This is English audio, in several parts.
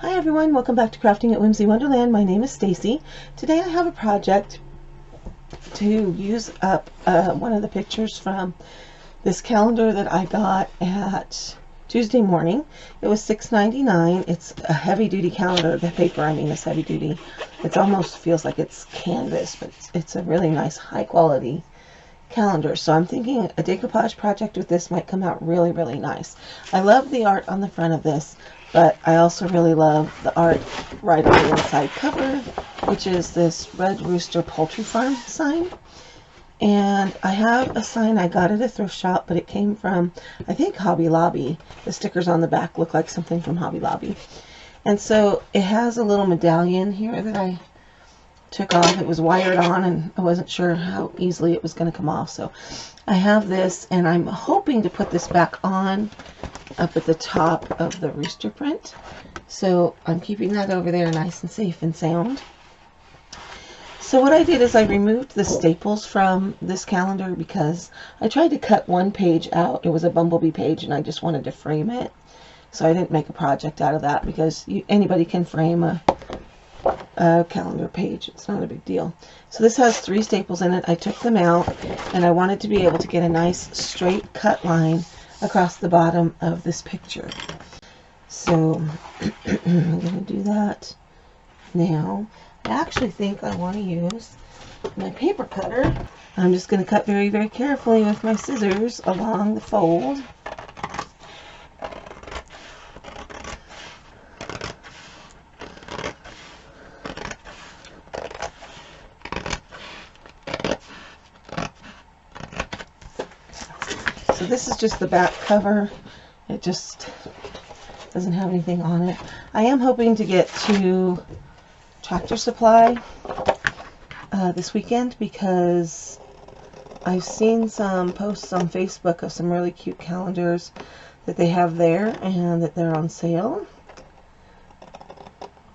Hi everyone, welcome back to Crafting at Whimsy Wonderland. My name is Stacy. Today I have a project to use up one of the pictures from this calendar that I got at Tuesday morning. It was $6.99. It's a heavy-duty calendar. The paper, I mean, is heavy-duty. It almost feels like it's canvas, but it's a really nice, high-quality calendar. So I'm thinking a decoupage project with this might come out really, really nice. I love the art on the front of this, but I also really love the art right on the inside cover, which is this red Rooster poultry farm sign. And I have a sign, I got at a thrift shop, but it came from, I think, Hobby Lobby. The stickers on the back look like something from Hobby Lobby. And so it has a little medallion here that I took off. It was wired on and I wasn't sure how easily it was going to come off. So I have this, and I'm hoping to put this back on up at the top of the rooster print. So I'm keeping that over there nice and safe and sound. So what I did is I removed the staples from this calendar because I tried to cut one page out. It was a bumblebee page and I just wanted to frame it. So I didn't make a project out of that because anybody can frame a calendar page. It's not a big deal. So this has 3 staples in it. I took them out and I wanted to be able to get a nice straight cut line across the bottom of this picture. So I'm going to do that now. I actually think I want to use my paper cutter. I'm just going to cut very, very carefully with my scissors along the fold. So this is just the back cover. It just doesn't have anything on it. I am hoping to get to Tractor Supply this weekend because I've seen some posts on Facebook of some really cute calendars that they have there and that they're on sale.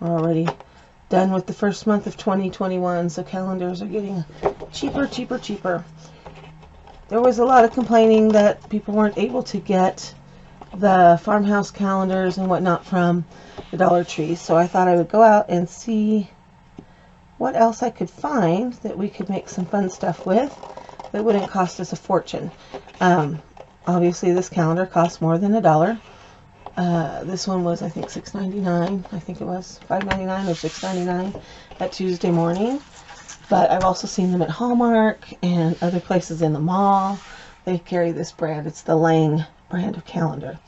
We're already done with the first month of 2021, so calendars are getting cheaper, cheaper, cheaper. There was a lot of complaining that people weren't able to get the farmhouse calendars and whatnot from the Dollar Tree, so I thought I would go out and see what else I could find that we could make some fun stuff with that wouldn't cost us a fortune. Obviously this calendar costs more than $1. This one was, I think, $6.99. I think it was $5.99 or $6.99 at Tuesday morning. But I've also seen them at Hallmark and other places in the mall. They carry this brand. It's the Lang brand of calendar.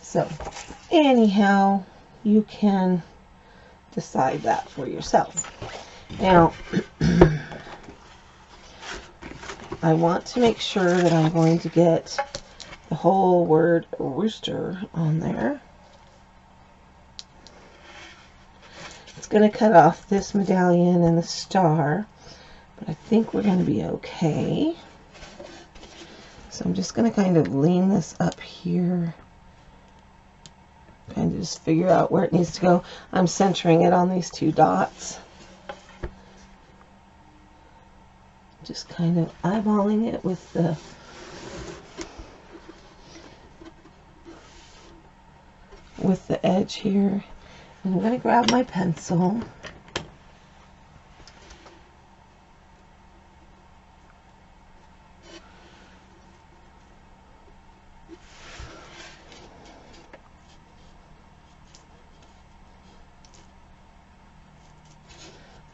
So anyhow, you can decide that for yourself. Now, I want to make sure that I'm going to get the whole word rooster on there. It's going to cut off this medallion and the star, but I think we're going to be okay. So I'm just going to kind of lean this up here, kind of just figure out where it needs to go. I'm centering it on these 2 dots. Just kind of eyeballing it with the edge here. And I'm going to grab my pencil.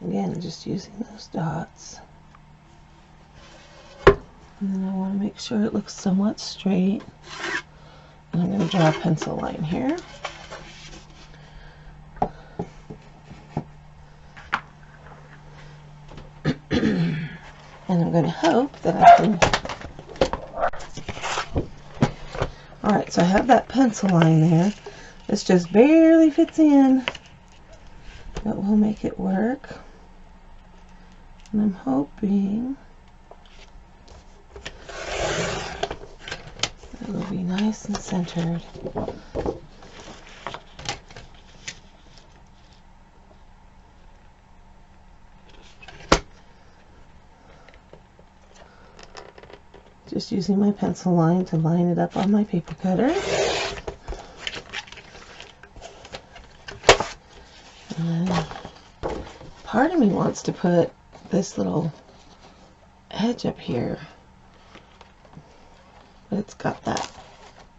Again, just using those dots. And then I want to make sure it looks somewhat straight. And I'm going to draw a pencil line here. And I'm going to hope that I can... Alright, so I have that pencil line there. This just barely fits in, but we'll make it work. And I'm hoping it will be nice and centered. Just using my pencil line to line it up on my paper cutter. And then part of me wants to put this little edge up here, but it's got that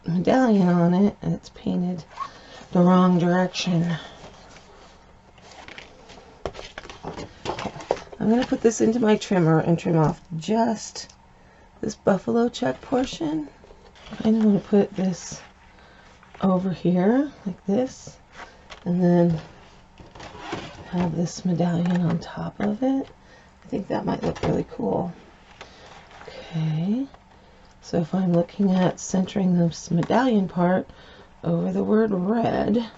medallion on it and it's painted the wrong direction. Okay, I'm going to put this into my trimmer and trim off just this buffalo check portion. I kind of want to put this over here like this, and then have this medallion on top of it. I think that might look really cool. Okay, so if I'm looking at centering this medallion part over the word red,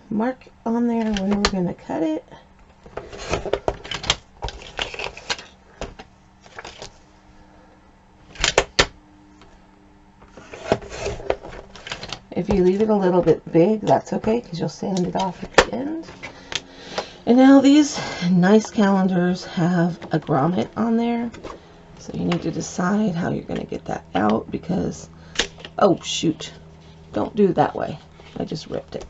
mark on there where we're going to cut it. If you leave it a little bit big, that's okay, because you'll sand it off at the end. And now these nice calendars have a grommet on there, so you need to decide how you're going to get that out, because, oh shoot, don't do it that way. I just ripped it.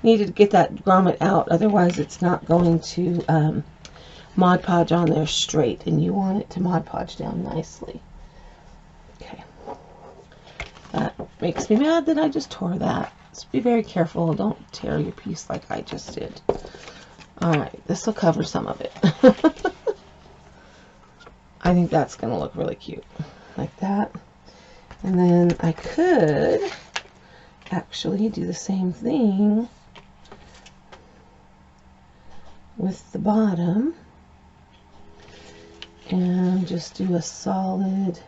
You need to get that grommet out, otherwise it's not going to Mod Podge on there straight, and you want it to Mod Podge down nicely. Okay. That makes me mad that I just tore that. So be very careful. Don't tear your piece like I just did. Alright, this will cover some of it. I think that's going to look really cute. Like that. And then I could actually do the same thing with the bottom. And just do a solid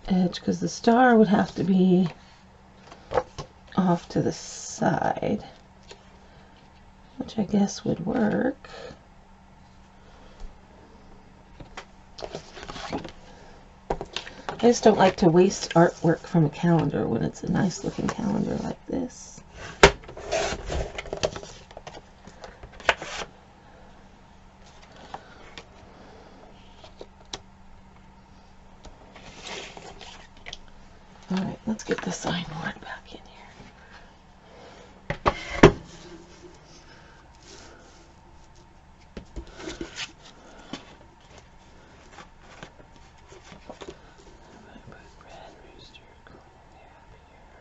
edge, because the star would have to be off to the side, which I guess would work. I just don't like to waste artwork from a calendar when it's a nice looking calendar like this. Alright, let's get the sign board back in here. Red Rooster going there up here.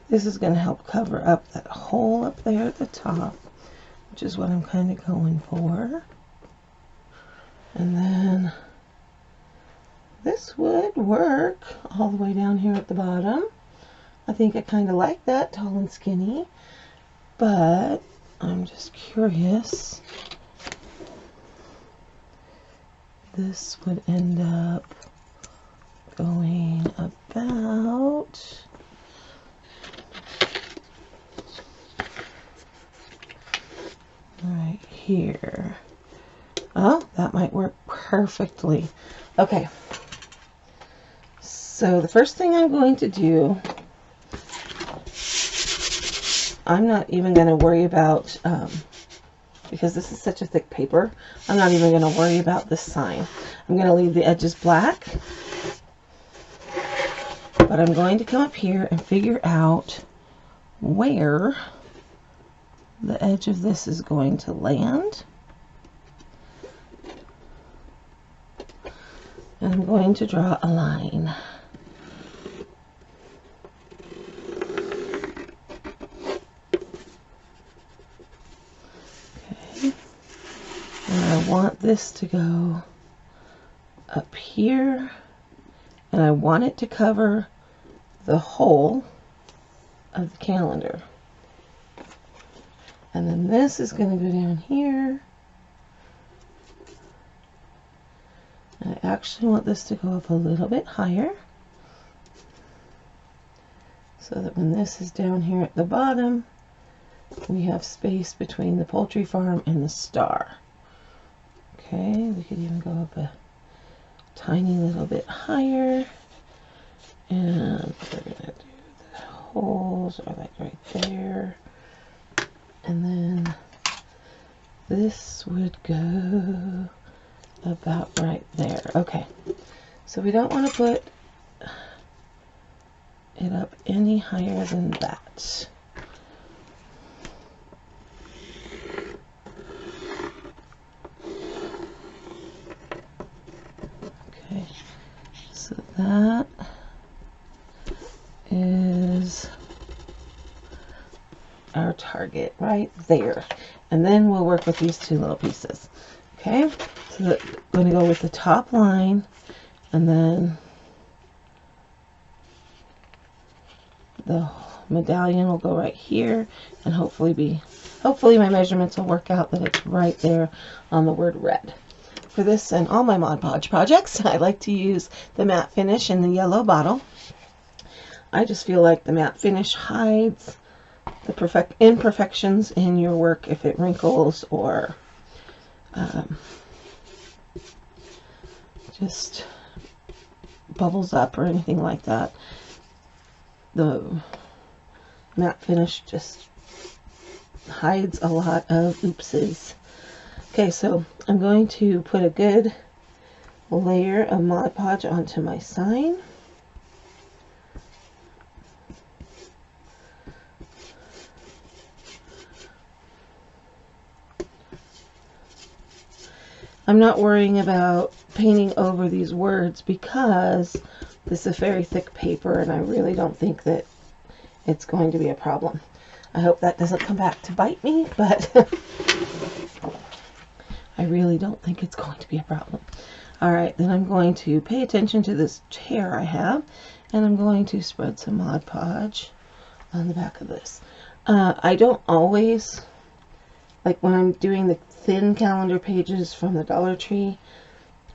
This is going to help cover up that hole up there at the top, which is what I'm kind of going for. And then this would work all the way down here at the bottom. I think I kind of like that, tall and skinny, but I'm just curious. This would end up going about right here. Oh, that might work perfectly. Okay, so the first thing I'm going to do, I'm not even going to worry about, because this is such a thick paper, I'm not even going to worry about this sign. I'm going to leave the edges black, but I'm going to come up here and figure out where the edge of this is going to land. And I'm going to draw a line. Okay. And I want this to go up here, and I want it to cover the whole of the calendar. And then this is going to go down here. I actually want this to go up a little bit higher, so that when this is down here at the bottom, we have space between the poultry farm and the star. Okay, we could even go up a tiny little bit higher. And we're going to do the holes are like right there. And then this would go about right there. Okay, so we don't want to put it up any higher than that. Okay, so that is our target right there. And then we'll work with these two little pieces. Okay, so I'm going to go with the top line, and then the medallion will go right here, and hopefully my measurements will work out that it's right there on the word red. For this and all my Mod Podge projects, I like to use the matte finish in the yellow bottle. I just feel like the matte finish hides the imperfections in your work if it wrinkles or just bubbles up or anything like that. The matte finish just hides a lot of oopses. Okay, so I'm going to put a good layer of Mod Podge onto my sign. I'm not worrying about painting over these words because this is a very thick paper and I really don't think that it's going to be a problem. I hope that doesn't come back to bite me, but I really don't think it's going to be a problem. Alright, then I'm going to pay attention to this chair I have, and I'm going to spread some Mod Podge on the back of this. I don't always, like when I'm doing the thin calendar pages from the Dollar Tree,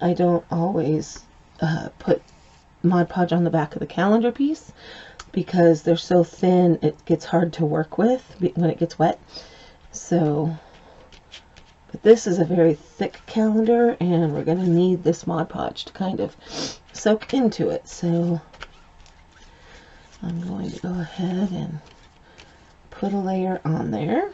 I don't always put Mod Podge on the back of the calendar piece because they're so thin it gets hard to work with when it gets wet. So, but this is a very thick calendar and we're going to need this Mod Podge to kind of soak into it. So I'm going to go ahead and put a layer on there.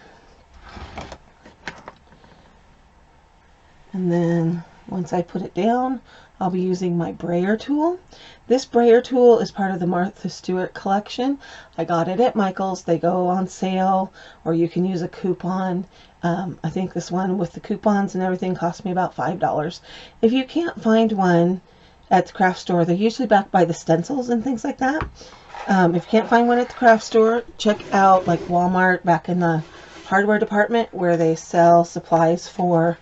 And then once I put it down, I'll be using my brayer tool. This brayer tool is part of the Martha Stewart collection. I got it at Michael's. They go on sale, or you can use a coupon. I think this one with the coupons and everything cost me about $5. If you can't find one at the craft store, they're usually backed by the stencils and things like that. If you can't find one at the craft store, check out like Walmart back in the hardware department where they sell supplies for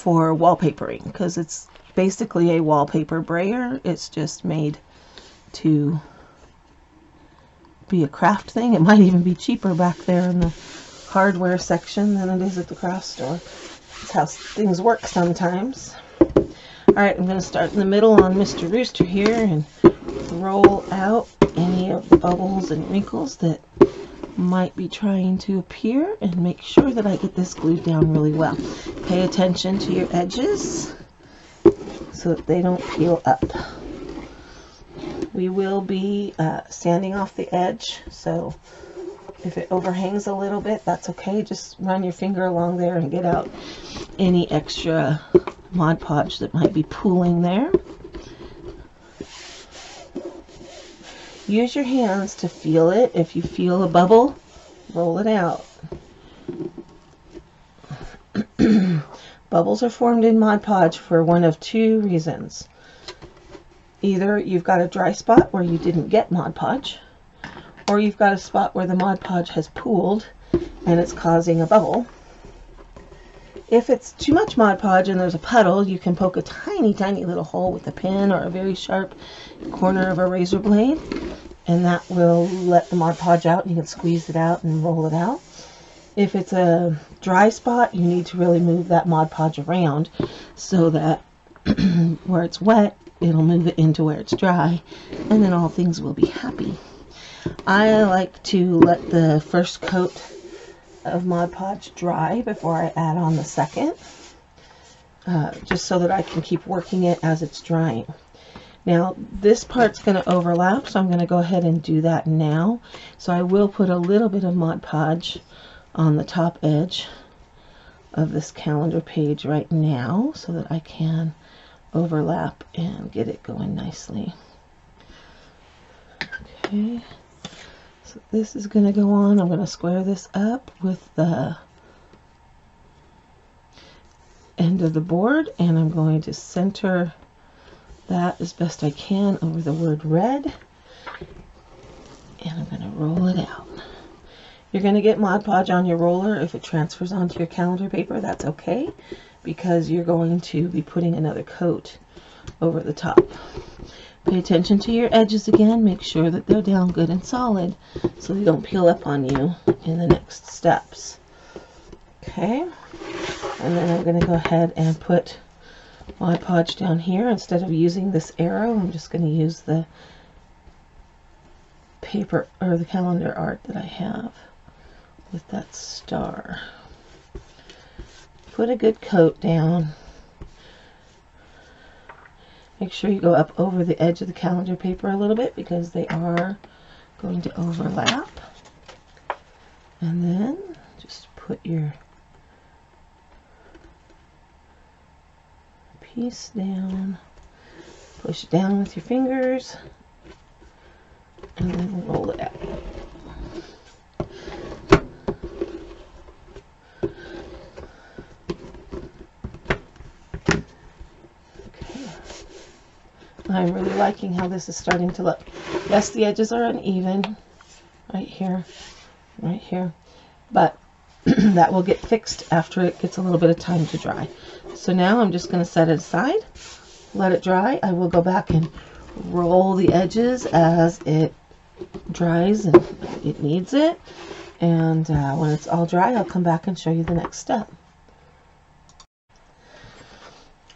wallpapering, because it's basically a wallpaper brayer. It's just made to be a craft thing. It might even be cheaper back there in the hardware section than it is at the craft store. That's how things work sometimes. Alright, I'm going to start in the middle on Mr. Rooster here and roll out any of the bubbles and wrinkles that might be trying to appear, and make sure that I get this glued down really well. Pay attention to your edges so that they don't peel up. We will be sanding off the edge, so if it overhangs a little bit, that's okay. Just run your finger along there and get out any extra Mod Podge that might be pooling there. Use your hands to feel it. If you feel a bubble, roll it out. Bubbles are formed in Mod Podge for one of two reasons. Either you've got a dry spot where you didn't get Mod Podge, or you've got a spot where the Mod Podge has pooled and it's causing a bubble. If it's too much Mod Podge and there's a puddle, you can poke a tiny, tiny little hole with a pin or a very sharp corner of a razor blade, and that will let the Mod Podge out, and you can squeeze it out and roll it out. If it's a dry spot, you need to really move that Mod Podge around so that where it's wet, it'll move it into where it's dry, and then all things will be happy. I like to let the first coat of Mod Podge dry before I add on the second, just so that I can keep working it as it's drying. Now this part's going to overlap, so I'm going to go ahead and do that now. So I will put a little bit of Mod Podge on the top edge of this calendar page right now so that I can overlap and get it going nicely. Okay, so this is going to go on. I'm going to square this up with the end of the board, and I'm going to center that as best I can over the word red, and I'm going to roll it out. You're going to get Mod Podge on your roller. If it transfers onto your calendar paper, that's okay, because you're going to be putting another coat over the top. Pay attention to your edges again. Make sure that they're down good and solid so they don't peel up on you in the next steps. Okay, and then I'm going to go ahead and put Mod Podge down here. Instead of using this arrow, I'm just going to use the paper or the calendar art that I have with that star. Put a good coat down. Make sure you go up over the edge of the calendar paper a little bit because they are going to overlap. And then just put your piece down, push it down with your fingers, and then roll it out. Okay. I'm really liking how this is starting to look. Yes, the edges are uneven right here, but that will get fixed after it gets a little bit of time to dry. So now I'm just going to set it aside, let it dry. I will go back and roll the edges as it dries and it needs it. And when it's all dry, I'll come back and show you the next step.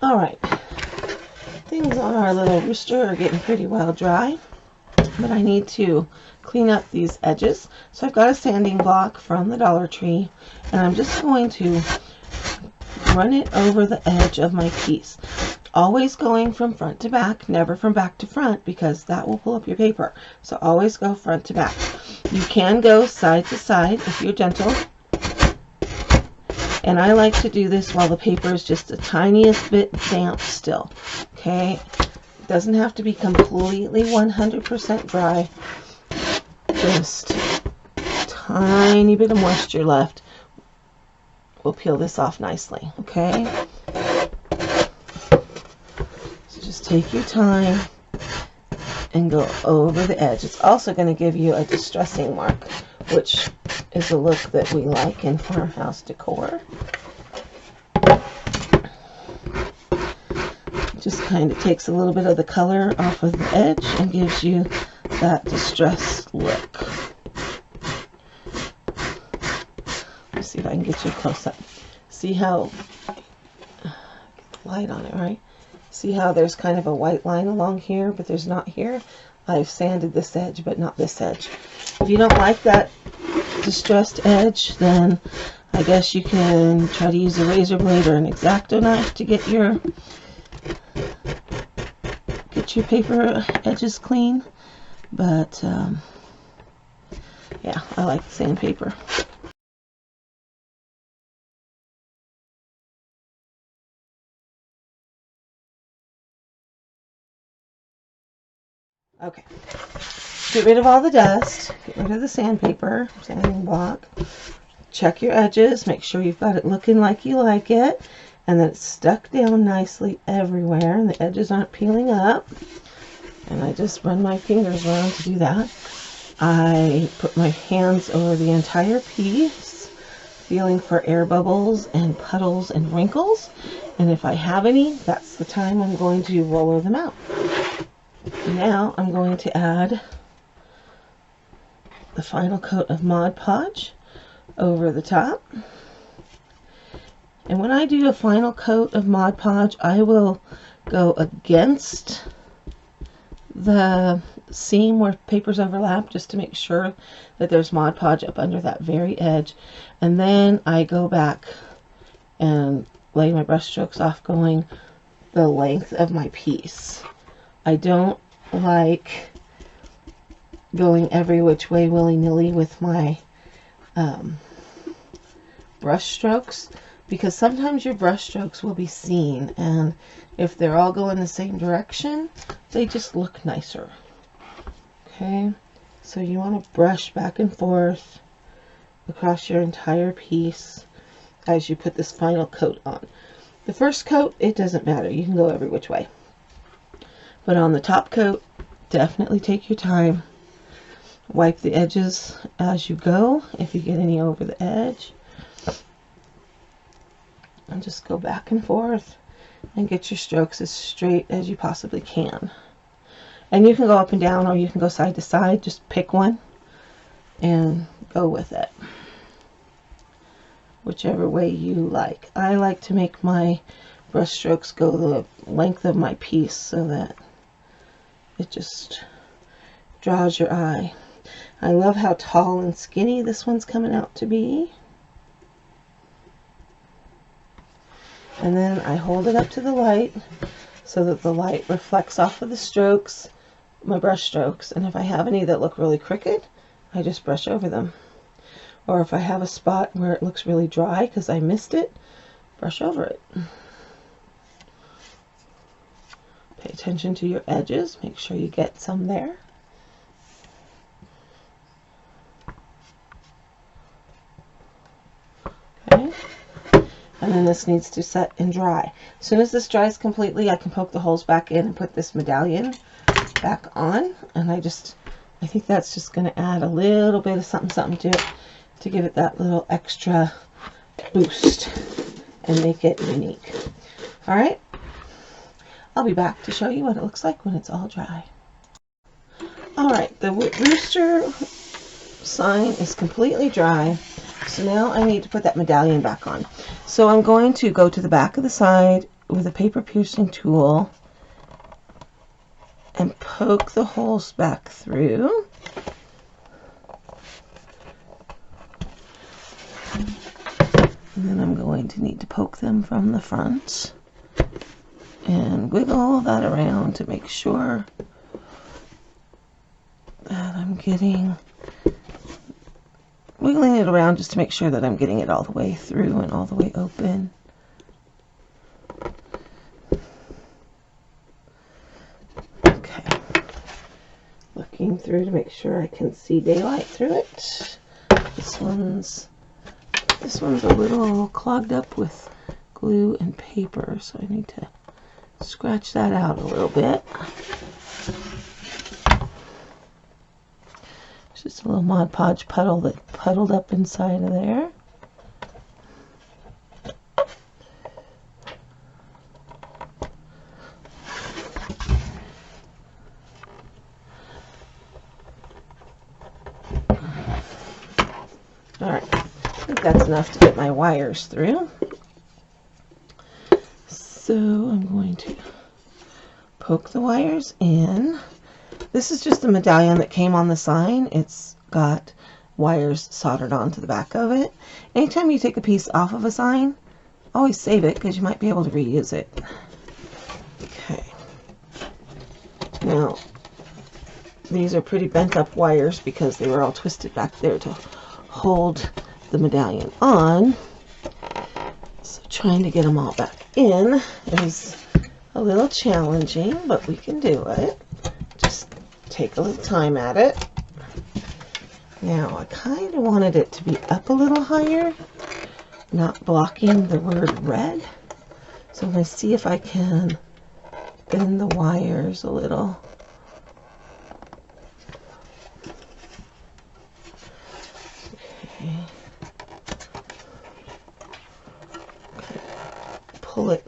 All right, things on our little rooster are getting pretty well dry, but I need to clean up these edges. So I've got a sanding block from the Dollar Tree, and I'm just going to run it over the edge of my piece. Always going from front to back, never from back to front, because that will pull up your paper. So always go front to back. You can go side to side if you're gentle. And I like to do this while the paper is just the tiniest bit damp still. Okay? It doesn't have to be completely 100% dry. Just a tiny bit of moisture left. We'll peel this off nicely, okay? So just take your time and go over the edge. It's also going to give you a distressing mark, which is a look that we like in farmhouse decor. Just kind of takes a little bit of the color off of the edge and gives you that distressed look. See if I can get you a close-up. See how, get the light on it, right? See how there's kind of a white line along here, but there's not here? I've sanded this edge, but not this edge. If you don't like that distressed edge, then I guess you can try to use a razor blade or an X-Acto knife to get your paper edges clean. But yeah, I like sandpaper. Okay, get rid of all the dust, get rid of the sandpaper, sanding block, check your edges, make sure you've got it looking like you like it, and that it's stuck down nicely everywhere and the edges aren't peeling up. And I just run my fingers around to do that. I put my hands over the entire piece, feeling for air bubbles and puddles and wrinkles, and if I have any, that's the time I'm going to roller them out. Now I'm going to add the final coat of Mod Podge over the top. And when I do a final coat of Mod Podge, I will go against the seam where papers overlap, just to make sure that there's Mod Podge up under that very edge. And then I go back and lay my brush strokes off going the length of my piece. I don't like going every which way willy-nilly with my brush strokes, because sometimes your brush strokes will be seen, and if they're all going the same direction, they just look nicer. Okay, so you want to brush back and forth across your entire piece as you put this final coat on. The first coat, it doesn't matter, you can go every which way, but on the top coat, definitely take your time. Wipe the edges as you go if you get any over the edge, and just go back and forth and get your strokes as straight as you possibly can. And you can go up and down, or you can go side to side. Just pick one and go with it, whichever way you like. I like to make my brush strokes go the length of my piece so that it just draws your eye. I love how tall and skinny this one's coming out to be. And then I hold it up to the light so that the light reflects off of the strokes, my brush strokes. And if I have any that look really crooked, I just brush over them. Or if I have a spot where it looks really dry because I missed it, brush over it. Pay attention to your edges. Make sure you get some there. Okay. And then this needs to set and dry. As soon as this dries completely, I can poke the holes back in and put this medallion back on. And I think that's just going to add a little bit of something to it to give it that little extra boost and make it unique. All right, I'll be back to show you what it looks like when it's all dry. All right, the Rooster sign is completely dry. So now I need to put that medallion back on. So I'm going to go to the back of the side with a paper piercing tool and poke the holes back through. And then I'm going to need to poke them from the front and wiggle that around to make sure that I'm wiggling it around just to make sure that I'm getting it all the way through and all the way open. Okay. Looking through to make sure I can see daylight through it. This one's a little clogged up with glue and paper, so I need to scratch that out a little bit. Just a little Mod Podge puddle that puddled up inside of there. Alright, I think that's enough to get my wires through. So I'm going to poke the wires in. This is just the medallion that came on the sign. It's got wires soldered onto the back of it. Anytime you take a piece off of a sign, always save it because you might be able to reuse it. Okay. Now, these are pretty bent up wires because they were all twisted back there to hold the medallion on. So trying to get them all back in is a little challenging, but we can do it. Just take a little time at it. Now, I kind of wanted it to be up a little higher, not blocking the word red. So I'm going to see if I can bend the wires a little. Okay. Pull it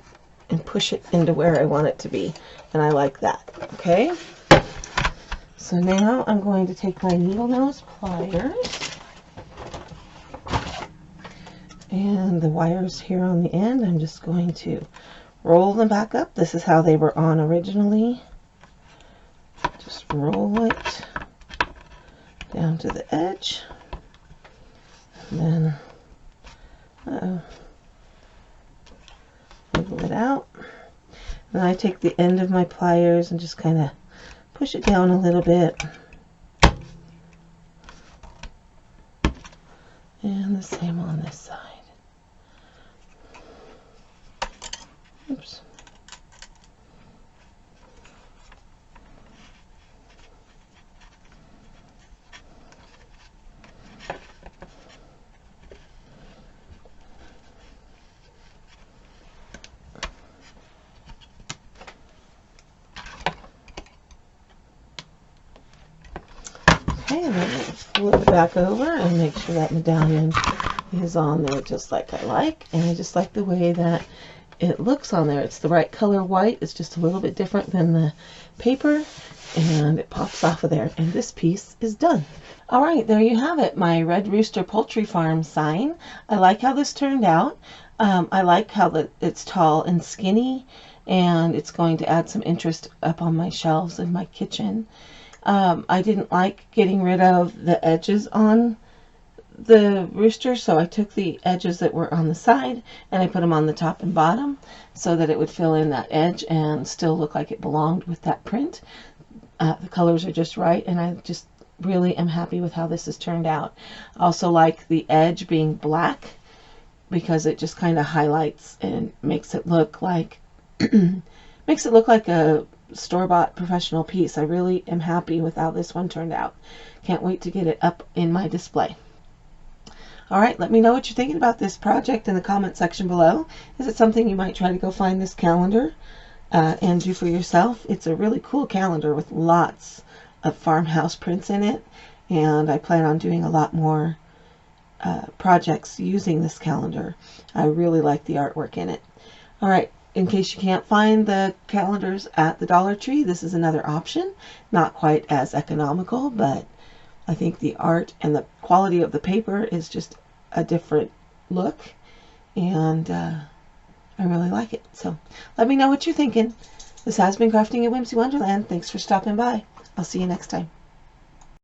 and push it into where I want it to be, and I like that. Okay. So now I'm going to take my needle nose pliers and the wires here on the end. I'm just going to roll them back up. This is how they were on originally. Just roll it down to the edge. And then wiggle it out. And I take the end of my pliers and just kind of push it down a little bit. And the same on this side. Oops. Okay, and then flip it back over and make sure that medallion is on there just like I like. And I just like the way that it looks on there. It's the right color white. It's just a little bit different than the paper. And it pops off of there. And this piece is done. Alright, there you have it. My Red Rooster Poultry Farm sign. I like how this turned out. I like how it's tall and skinny. And it's going to add some interest up on my shelves in my kitchen. I didn't like getting rid of the edges on the rooster, so I took the edges that were on the side and I put them on the top and bottom so that it would fill in that edge and still look like it belonged with that print. The colors are just right, and I just really am happy with how this has turned out. I also like the edge being black because it just kind of highlights and makes it look like a store-bought professional piece. I really am happy with how this one turned out. Can't wait to get it up in my display. Alright, let me know what you're thinking about this project in the comment section below. Is it something you might try to go find this calendar and do for yourself? It's a really cool calendar with lots of farmhouse prints in it, and I plan on doing a lot more projects using this calendar. I really like the artwork in it. Alright, in case you can't find the calendars at the Dollar Tree, this is another option. Not quite as economical, but I think the art and the quality of the paper is just a different look, and I really like it. So let me know what you're thinking. This has been Crafting at Whimsy Wonderland. Thanks for stopping by. I'll see you next time.